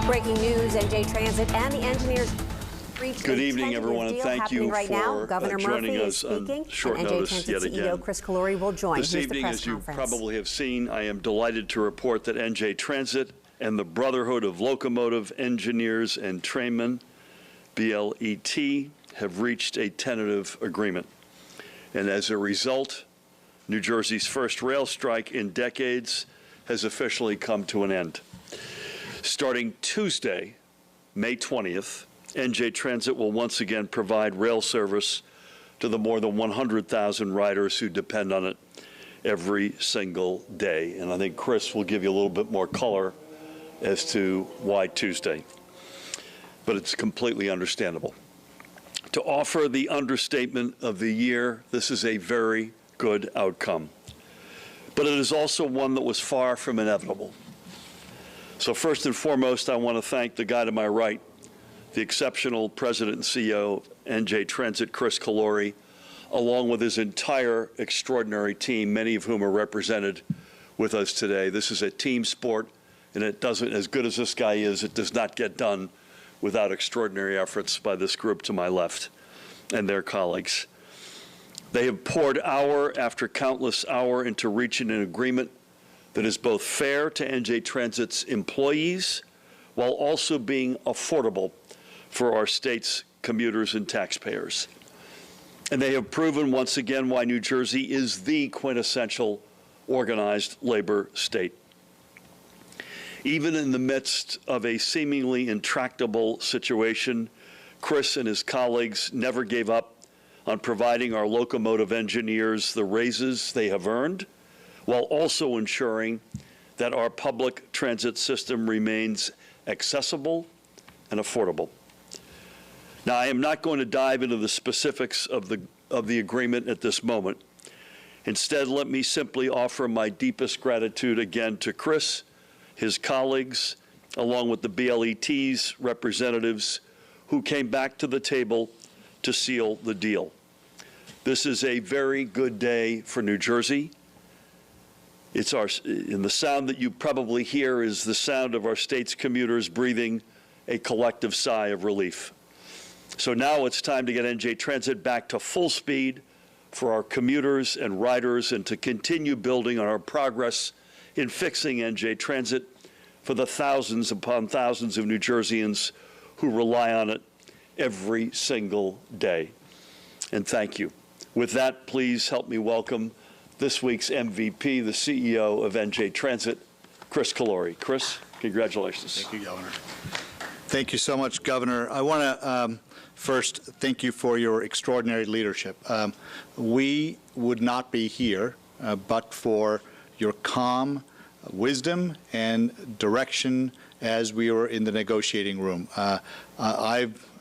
Breaking news, NJ Transit and the engineers reached Good evening, everyone, and thank you right now. for Governor joining Murphy us is speaking, on short and NJ notice Transit yet CEO again. Chris Calori will join. This Here's evening, the press as you conference. probably have seen, I am delighted to report that NJ Transit and the Brotherhood of Locomotive Engineers and Trainmen, BLET, have reached a tentative agreement. And as a result, New Jersey's first rail strike in decades has officially come to an end. Starting Tuesday, May 20th, NJ Transit will once again provide rail service to the more than 100,000 riders who depend on it every single day. And I think Chris will give you a little bit more color as to why Tuesday. But it's completely understandable. To offer the understatement of the year, this is a very good outcome. But it is also one that was far from inevitable. So first and foremost, I want to thank the guy to my right, the exceptional President and CEO of NJ Transit, Chris Calori, along with his entire extraordinary team, many of whom are represented with us today. This is a team sport, and it doesn't, as good as this guy is, it does not get done without extraordinary efforts by this group to my left and their colleagues. They have poured hour after countless hour into reaching an agreement that is both fair to NJ Transit's employees while also being affordable for our state's commuters and taxpayers. And they have proven once again why New Jersey is the quintessential organized labor state. Even in the midst of a seemingly intractable situation, Chris and his colleagues never gave up on providing our locomotive engineers the raises they have earned, while also ensuring that our public transit system remains accessible and affordable. Now, I am not going to dive into the specifics of the agreement at this moment. Instead, let me simply offer my deepest gratitude again to Chris, his colleagues, along with the BLET's representatives who came back to the table to seal the deal. This is a very good day for New Jersey. And the sound that you probably hear is the sound of our state's commuters breathing a collective sigh of relief. So now it's time to get NJ Transit back to full speed for our commuters and riders and to continue building on our progress in fixing NJ Transit for the thousands upon thousands of New Jerseyans who rely on it every single day. And thank you. With that, please help me welcome this week's MVP, the CEO of NJ Transit, Chris Calori. Chris, congratulations. Thank you, Governor. Thank you so much, Governor. I want to first thank you for your extraordinary leadership. We would not be here but for your calm wisdom and direction as we were in the negotiating room.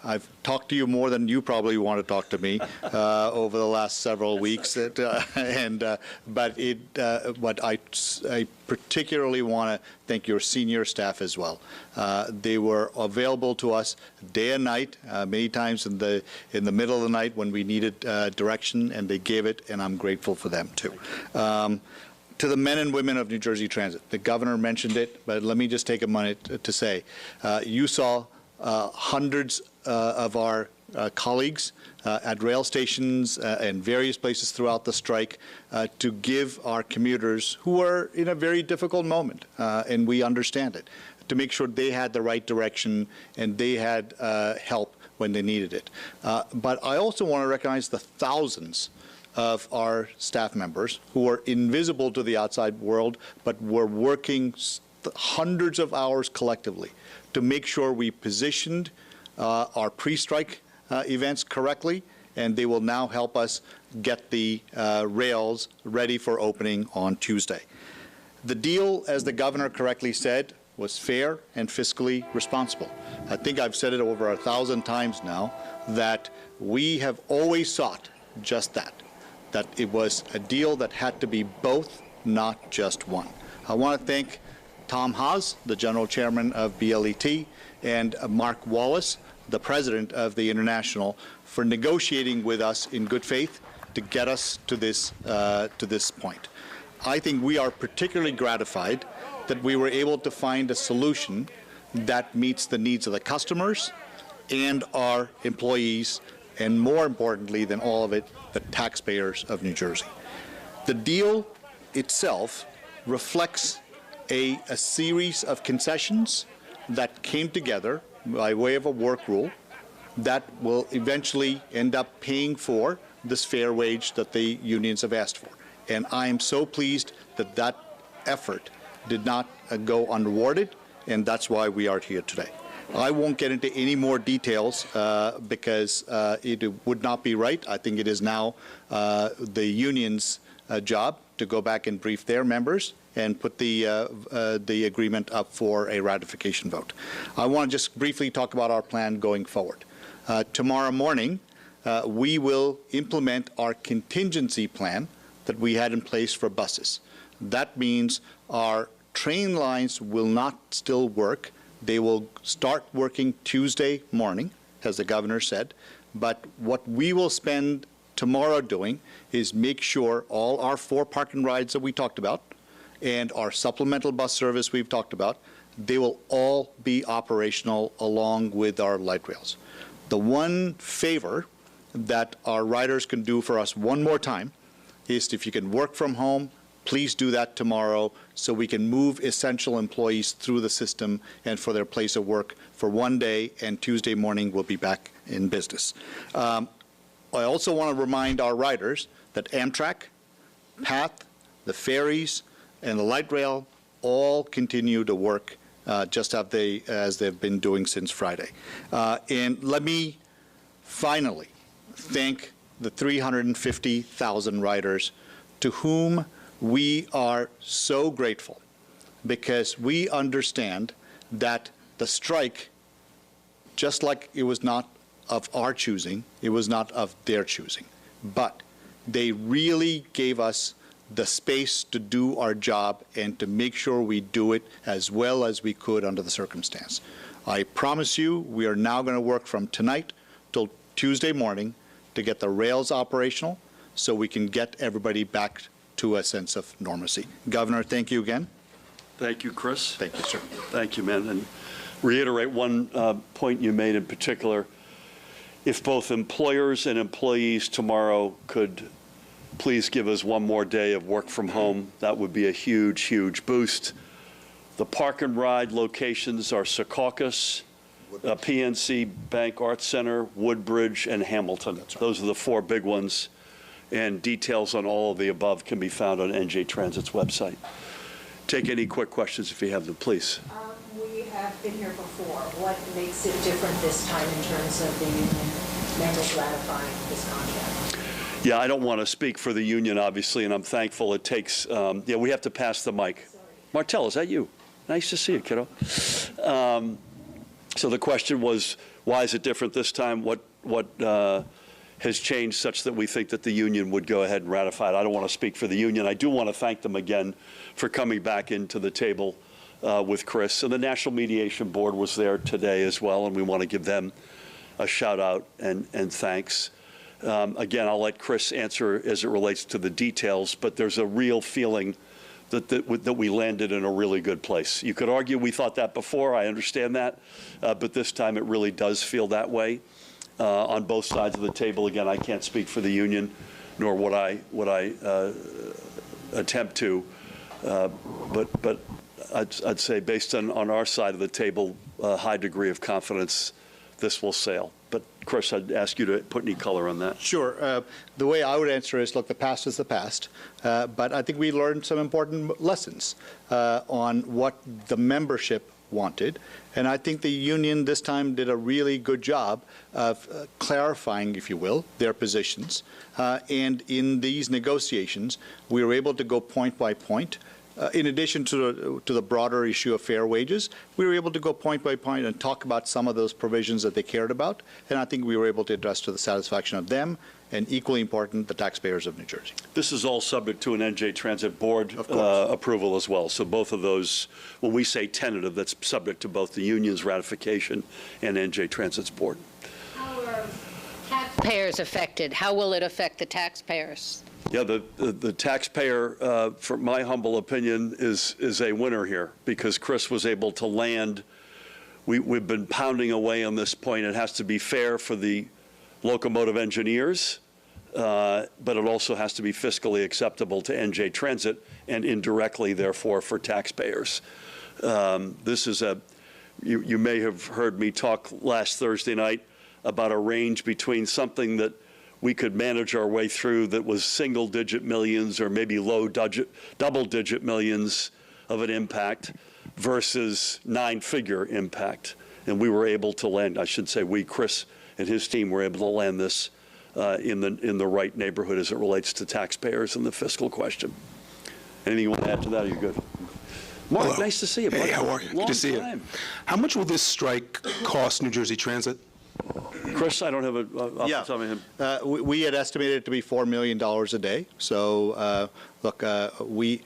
I've talked to you more than you probably want to talk to me over the last several weeks, but I particularly want to thank your senior staff as well. They were available to us day and night, many times in the middle of the night when we needed direction, and they gave it, and I'm grateful for them too. To the men and women of New Jersey Transit, the governor mentioned it, but let me just take a minute to say, you saw hundreds of our colleagues at rail stations and various places throughout the strike to give our commuters, who are in a very difficult moment, and we understand it, to make sure they had the right direction and they had help when they needed it. But I also want to recognize the thousands of our staff members who are invisible to the outside world, but were working hundreds of hours collectively to make sure we positioned our pre-strike events correctly, and they will now help us get the rails ready for opening on Tuesday. The deal, as the governor correctly said, was fair and fiscally responsible. I think I've said it over 1,000 times now that we have always sought just that it was a deal that had to be both, not just one. I want to thank Tom Haas, the general chairman of BLET, and Mark Wallace, the president of the International, for negotiating with us in good faith to get us to this point. I think we are particularly gratified that we were able to find a solution that meets the needs of the customers and our employees, and more importantly than all of it, the taxpayers of New Jersey. The deal itself reflects a series of concessions that came together by way of a work rule that will eventually end up paying for this fair wage that the unions have asked for. And I am so pleased that that effort did not go unrewarded, and that's why we are here today. I won't get into any more details because it would not be right. I think it is now the union's job to go back and brief their members and put the agreement up for a ratification vote. I want to just briefly talk about our plan going forward. Tomorrow morning, we will implement our contingency plan that we had in place for buses. That means our train lines will not still work. They will start working Tuesday morning, as the governor said. But what we will spend tomorrow doing is make sure all our 4 park and rides that we talked about and our supplemental bus service we've talked about, they will all be operational along with our light rails. The one favor that our riders can do for us one more time is if you can work from home, please do that tomorrow so we can move essential employees through the system and for their place of work for one day, and Tuesday morning we'll be back in business. I also want to remind our riders that Amtrak, PATH, the ferries, and the light rail all continue to work just as they've been doing since Friday. And let me finally thank the 350,000 riders to whom we are so grateful, because we understand that the strike, just like it was not of our choosing, it was not of their choosing, but they really gave us the space to do our job and to make sure we do it as well as we could under the circumstance. I promise you, we are now going to work from tonight till Tuesday morning to get the rails operational so we can get everybody back to a sense of normalcy. Governor, thank you again. Thank you, Chris. Thank you, sir. Thank you, man. And reiterate one point you made in particular. If both employers and employees tomorrow could please give us one more day of work from home, that would be a huge, huge boost. The park and ride locations are Secaucus, PNC Bank Arts Center, Woodbridge, and Hamilton. Right. Those are the 4 big ones. And details on all of the above can be found on NJ Transit's website. Take any quick questions if you have them, please. We have been here before. What makes it different this time in terms of the union members ratifying this contract? Yeah, I don't want to speak for the union, obviously, and I'm thankful it takes, yeah, we have to pass the mic. Sorry. Martell, is that you? Nice to see you, kiddo. So the question was, why is it different this time? What has changed such that we think that the union would go ahead and ratify it? I don't want to speak for the union. I do want to thank them again for coming back into the table with Chris. And the National Mediation Board was there today as well, and we want to give them a shout out and thanks. Again, I'll let Chris answer as it relates to the details, but there's a real feeling that we landed in a really good place. You could argue we thought that before, I understand that, but this time it really does feel that way on both sides of the table. Again, I can't speak for the union, nor would I attempt to, but I'd say based on our side of the table, a high degree of confidence this will sail. But Chris, I'd ask you to put any color on that. Sure. The way I would answer is, look, the past is the past, but I think we learned some important lessons on what the membership wanted, and I think the union this time did a really good job of clarifying, if you will, their positions. And in these negotiations, we were able to go point by point. In addition to the broader issue of fair wages, we were able to go point by point and talk about some of those provisions that they cared about, and I think we were able to address to the satisfaction of them, and equally important, the taxpayers of New Jersey. This is all subject to an NJ Transit Board approval as well. So both of those, when we say tentative, that's subject to both the union's ratification and NJ Transit's board. How are taxpayers affected? How will it affect the taxpayers? Yeah, the taxpayer, for my humble opinion, is a winner here, because Chris was able to land we've been pounding away on this point. It has to be fair for the locomotive engineers, but it also has to be fiscally acceptable to NJ Transit and indirectly, therefore, for taxpayers. This is you may have heard me talk last Thursday night about a range between something that we could manage our way through that was single-digit millions or maybe double-digit millions of an impact versus nine-figure impact. And we were able to land, I should say we, Chris and his team were able to land this in the right neighborhood as it relates to taxpayers and the fiscal question. Anything you want to add to that? Are you good? Mark, Hello. nice to see you, buddy. Hey, how are you? Good to see you. How much will this strike cost New Jersey Transit? Chris, I don't have it off the top of my head. We had estimated it to be $4 million a day. So, look, and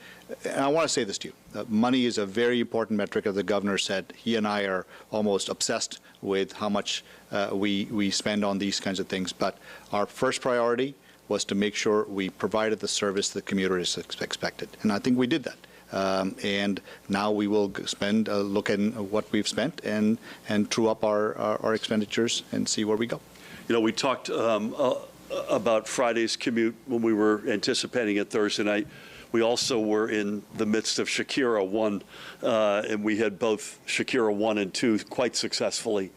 I want to say this to you. Money is a very important metric, as the governor said. He and I are almost obsessed with how much we spend on these kinds of things. But our first priority was to make sure we provided the service the commuters expected. And I think we did that. And now we will spend a look at what we've spent and true up our expenditures and see where we go. You know, we talked about Friday's commute when we were anticipating it Thursday night. We also were in the midst of Shakira 1, and we had both Shakira 1 and 2 quite successfully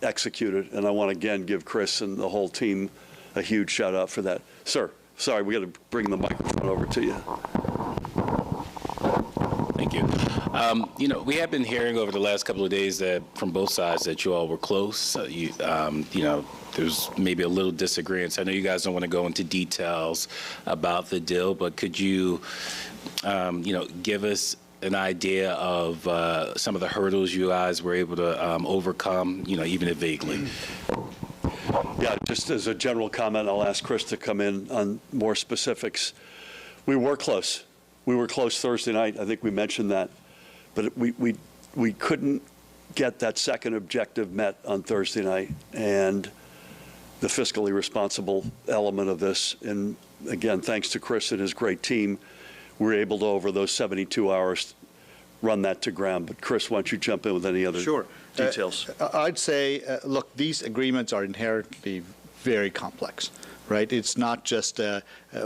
executed. And I want to again give Chris and the whole team a huge shout out for that. Sir, sorry, we got to bring the microphone over to you. Thank you. You know, we have been hearing over the last couple of days that from both sides that you all were close. You know, there's maybe a little disagreement. I know you guys don't want to go into details about the deal, but could you, you know, give us an idea of some of the hurdles you guys were able to overcome, you know, even if vaguely? Yeah, just as a general comment, I'll ask Chris to come in on more specifics. We were close. We were close Thursday night. I think we mentioned that. But we couldn't get that second objective met on Thursday night. And the fiscally responsible element of this, and again, thanks to Chris and his great team, we were able to, over those 72 hours, run that to ground. But Chris, why don't you jump in with any other details? I'd say, look, these agreements are inherently very complex. Right? It's not just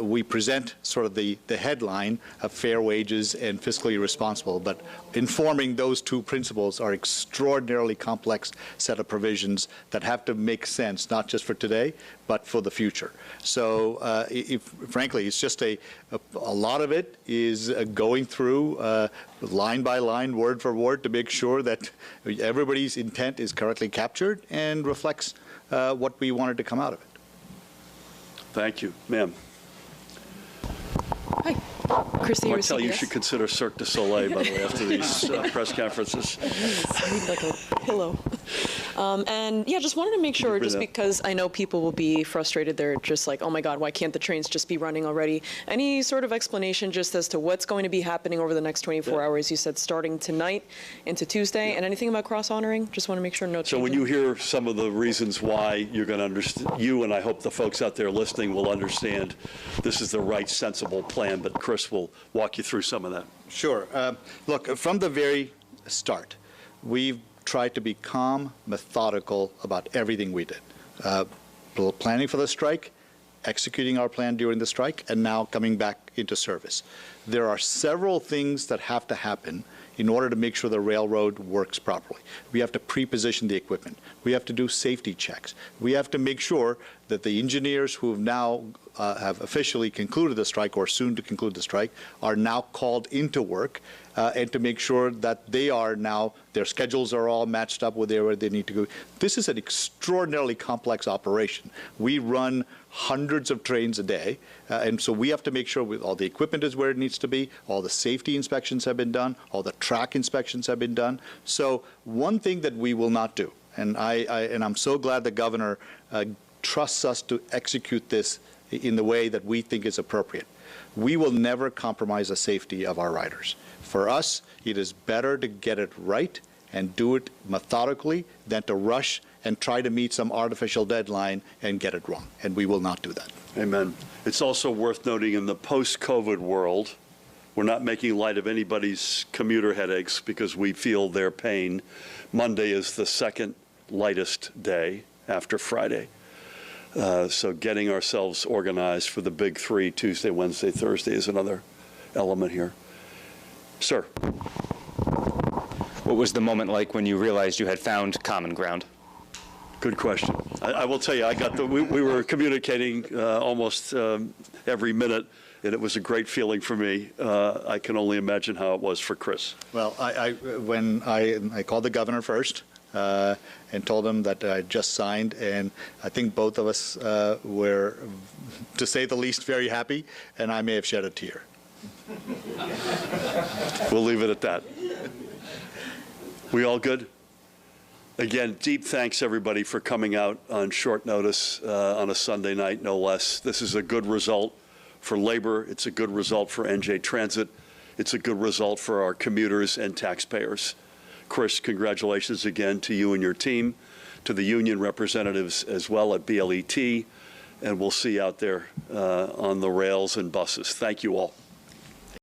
we present sort of the headline of fair wages and fiscally responsible, but informing those two principles are extraordinarily complex set of provisions that have to make sense, not just for today, but for the future. So frankly, it's just a lot of it is going through line by line, word for word, to make sure that everybody's intent is correctly captured and reflects what we wanted to come out of it. Thank you. Ma'am. Hi. Chrissy, Martel, you should consider Cirque du Soleil, by the way, after these press conferences. I need like a pillow. And yeah, just wanted to make sure, just because I know people will be frustrated, they're just like, oh my God, why can't the trains just be running already? Any sort of explanation just as to what's going to be happening over the next 24 hours? You said starting tonight into Tuesday, and anything about cross-honoring? Just want to make sure no changes. So when you hear some of the reasons why, you're going to understand, you and I hope the folks out there listening will understand this is the right, sensible plan, but Chris will walk you through some of that. Sure. Look, from the very start, we've tried to be calm, methodical about everything we did. Planning for the strike, executing our plan during the strike, and now coming back into service. There are several things that have to happen in order to make sure the railroad works properly. We have to pre-position the equipment. We have to do safety checks. We have to make sure that the engineers who have now have officially concluded the strike or soon to conclude the strike are now called into work and to make sure that they are now, their schedules are all matched up with where they need to go. This is an extraordinarily complex operation. We run hundreds of trains a day, and so we have to make sure all the equipment is where it needs to be, all the safety inspections have been done, all the track inspections have been done. So one thing that we will not do, and I'm so glad the governor trusts us to execute this in the way that we think is appropriate. We will never compromise the safety of our riders. For us, it is better to get it right and do it methodically than to rush and try to meet some artificial deadline and get it wrong. And we will not do that. Amen. It's also worth noting in the post-COVID world, We're not making light of anybody's commuter headaches because we feel their pain. Monday is the second lightest day after Friday. So getting ourselves organized for the big three, Tuesday, Wednesday, Thursday, is another element here. Sir. What was the moment like when you realized you had found common ground? Good question. I will tell you, we were communicating almost every minute, and it was a great feeling for me. I can only imagine how it was for Chris. Well, when I called the governor first and told him that I just signed, and I think both of us were, to say the least, very happy, and I may have shed a tear. We'll leave it at that. We all good? Again, deep thanks, everybody, for coming out on short notice on a Sunday night, no less. This is a good result for labor. It's a good result for NJ Transit. It's a good result for our commuters and taxpayers. Chris, congratulations again to you and your team, to the union representatives as well at BLET, and we'll see you out there on the rails and buses. Thank you all.